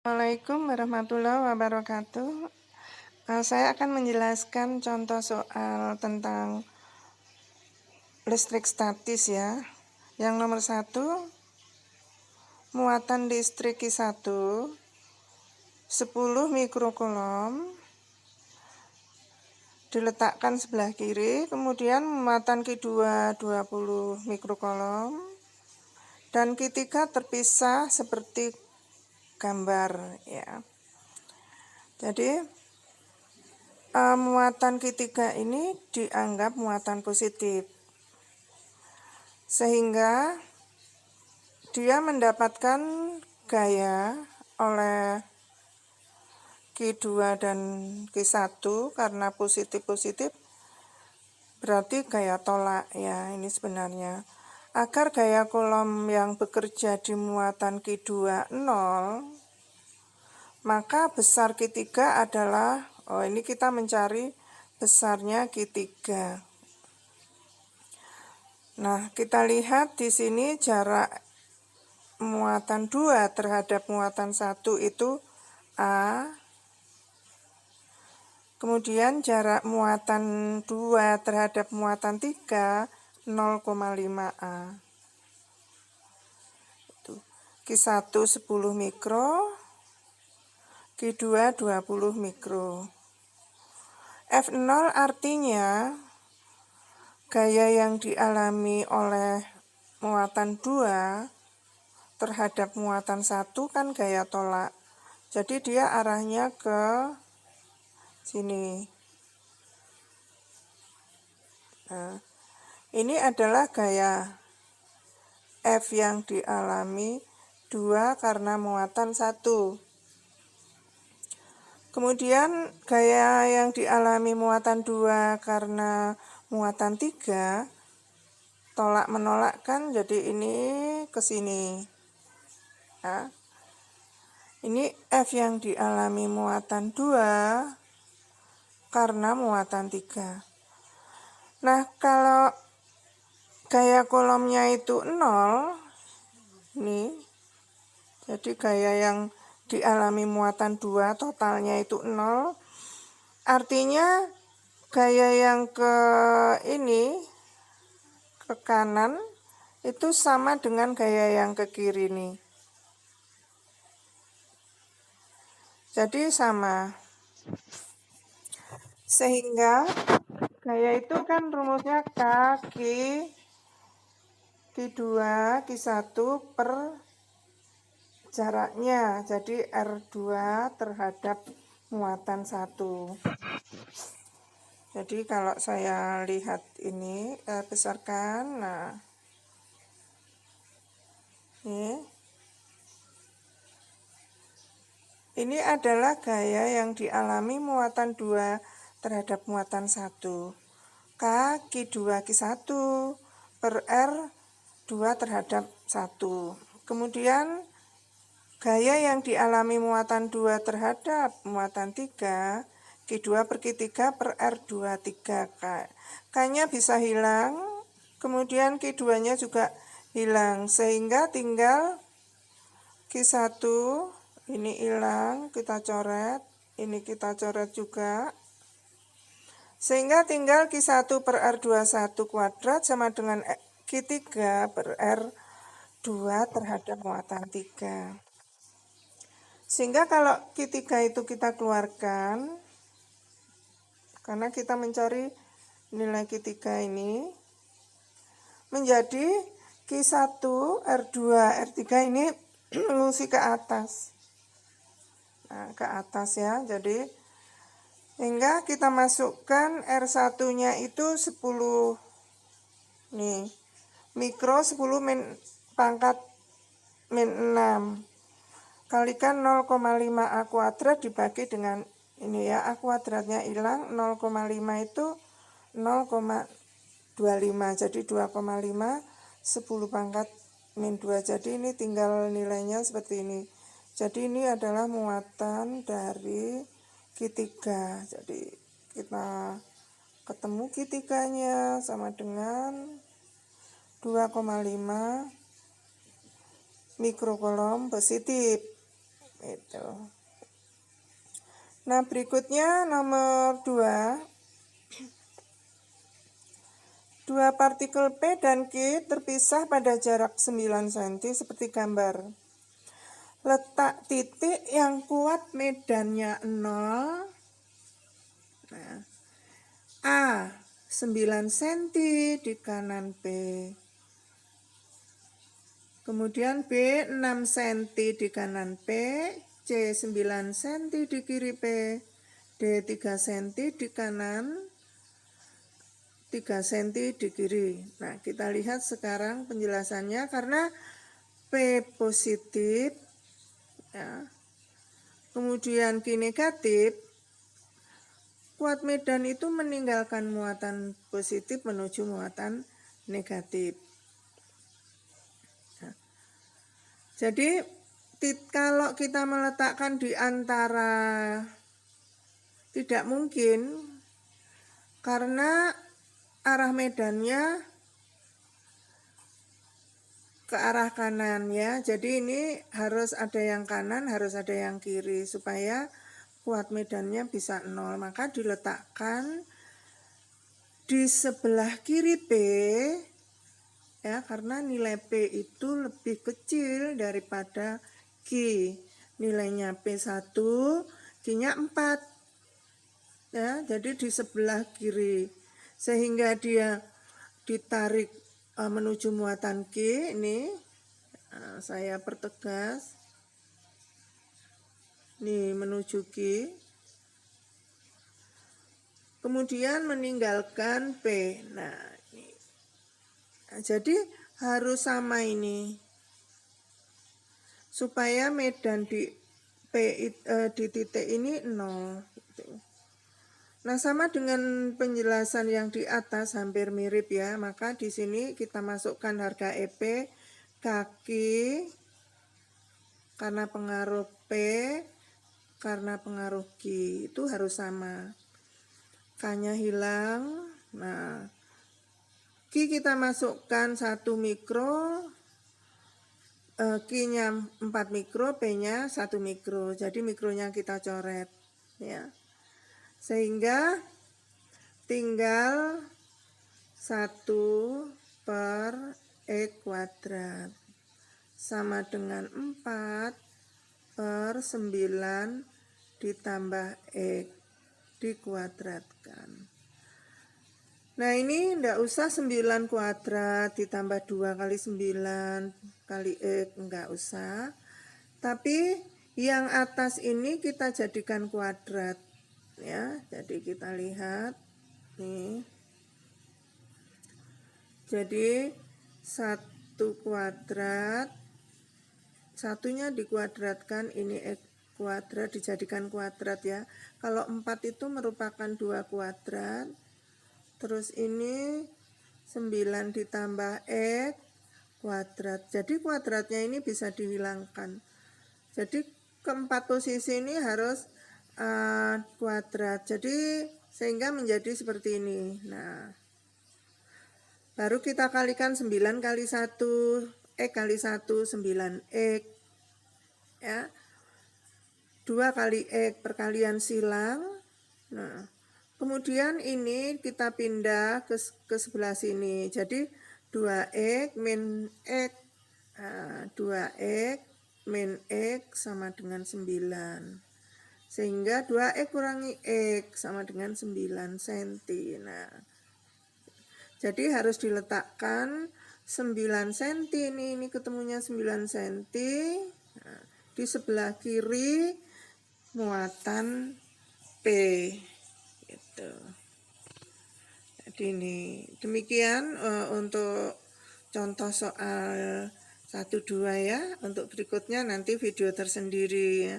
Assalamualaikum warahmatullahi wabarakatuh. Saya akan menjelaskan contoh soal tentang listrik statis ya. Yang nomor 1, muatan listrik Q1 10 mikrocoulomb diletakkan sebelah kiri, kemudian muatan Q2 20 mikrocoulomb dan Q3 terpisah seperti gambar ya. Jadi muatan Q3 ini dianggap muatan positif, sehingga dia mendapatkan gaya oleh Q2 dan Q1 karena positif-positif berarti gaya tolak ya. Ini sebenarnya agar gaya Coulomb yang bekerja di muatan Q2 0, maka besar Q3 adalah, ini kita mencari besarnya Q3. Nah, kita lihat di sini jarak muatan 2 terhadap muatan 1 itu A. Kemudian jarak muatan 2 terhadap muatan 3 0,5 A. Q1 10 mikro, Q2 20 mikro. F0 artinya gaya yang dialami oleh muatan 2 terhadap muatan 1 kan gaya tolak. Jadi dia arahnya ke sini. Nah, ini adalah gaya F yang dialami 2 karena muatan 1. Kemudian gaya yang dialami muatan 2 karena muatan 3 tolak menolak kan, jadi ini ke sini. Nah, ini F yang dialami muatan 2 karena muatan 3. Nah, kalau gaya Coulombnya itu 0, nih, jadi gaya yang dialami muatan 2 totalnya itu 0, artinya gaya yang ke ini, ke kanan, itu sama dengan gaya yang ke kiri nih. Jadi sama. Sehingga gaya itu kan rumusnya Q2 Q1 per jaraknya. Jadi R2 terhadap muatan 1. Jadi kalau saya lihat ini, besarkan, nah, ini adalah gaya yang dialami muatan 2 terhadap muatan 1. K Q2 Q1 per R2 terhadap 1. Kemudian gaya yang dialami muatan 2 terhadap muatan 3, Q2 per Q3 per R2 3 K. K-nya bisa hilang, kemudian Q2-nya juga hilang, sehingga tinggal Q1 ini hilang, kita coret, ini kita coret juga. Sehingga tinggal Q1 per R21 kuadrat sama dengan Q3 per R2 terhadap muatan 3. Sehingga kalau Q3 itu kita keluarkan, karena kita mencari nilai Q3 ini, menjadi Q1 R2 R3 ini mengungsi ke atas. Nah, ke atas ya. Jadi hingga kita masukkan R1-nya itu 10 nih. Mikro 10 pangkat min 6. Kalikan 0,5 A kuadrat dibagi dengan ini ya, A kuadratnya hilang, 0,5 itu 0,25. Jadi 2,5 10 pangkat min 2. Jadi ini tinggal nilainya seperti ini. Jadi ini adalah muatan dari Q3. Jadi kita ketemu Q3-nya sama dengan 2,5 mikrocoulomb positif. Itu. Nah, berikutnya nomor 2. Dua partikel P dan Q terpisah pada jarak 9 cm seperti gambar. Letak titik yang kuat medannya 0. Nah, A 9 cm di kanan P. Kemudian B 6 cm di kanan P, C 9 cm di kiri P, D 3 cm di kanan, 3 cm di kiri. Nah, kita lihat sekarang penjelasannya. Karena P positif, ya, kemudian Q negatif, kuat medan itu meninggalkan muatan positif menuju muatan negatif. Nah, jadi kalau kita meletakkan di antara, tidak mungkin, karena arah medannya ke arah kanan ya. Jadi ini harus ada yang kanan, harus ada yang kiri supaya kuat medannya bisa 0. Maka diletakkan di sebelah kiri P ya, karena nilai P itu lebih kecil daripada Q. Nilainya P1, Q-nya 4. Ya, jadi di sebelah kiri. Sehingga dia ditarik menuju muatan Q. Ini saya pertegas. Nih menuju Q. Kemudian meninggalkan P. Nah, ini. Nah, jadi harus sama ini. Supaya medan di P di titik ini 0. Gitu. Nah, sama dengan penjelasan yang di atas, hampir mirip ya. Maka di sini kita masukkan harga EP, kaki karena pengaruh P, karena pengaruh Q, itu harus sama. K-nya hilang. Nah, Q kita masukkan 1 mikro, Q-nya 4 mikro, P-nya 1 mikro. Jadi mikronya kita coret ya. Sehingga tinggal 1 per E kuadrat sama dengan 4 per 9 ditambah X dikuadratkan. Nah, ini enggak usah 9 kuadrat ditambah 2 kali 9 kali X, enggak usah. Tapi yang atas ini kita jadikan kuadrat ya. Jadi kita lihat nih. Jadi 1 kuadrat, satunya dikuadratkan, ini X kuadrat dijadikan kuadrat ya. Kalau 4 itu merupakan 2 kuadrat. Terus ini 9 ditambah X kuadrat. Jadi kuadratnya ini bisa dihilangkan. Jadi keempat posisi ini harus kuadrat. Jadi sehingga menjadi seperti ini. Nah, baru kita kalikan 9 kali 1, X kali 1, 9X. Ya. 2 kali X, perkalian silang. Nah, kemudian ini kita pindah ke sebelah sini. Jadi 2X min X. Nah, 2X min X sama dengan 9. Sehingga 2X kurangi X sama dengan 9 cm. Nah, jadi harus diletakkan 9 cm ini ketemunya 9 cm. Nah, di sebelah kiri muatan P. Gitu. Jadi ini demikian untuk contoh soal 1-2 ya. Untuk berikutnya nanti video tersendiri ya.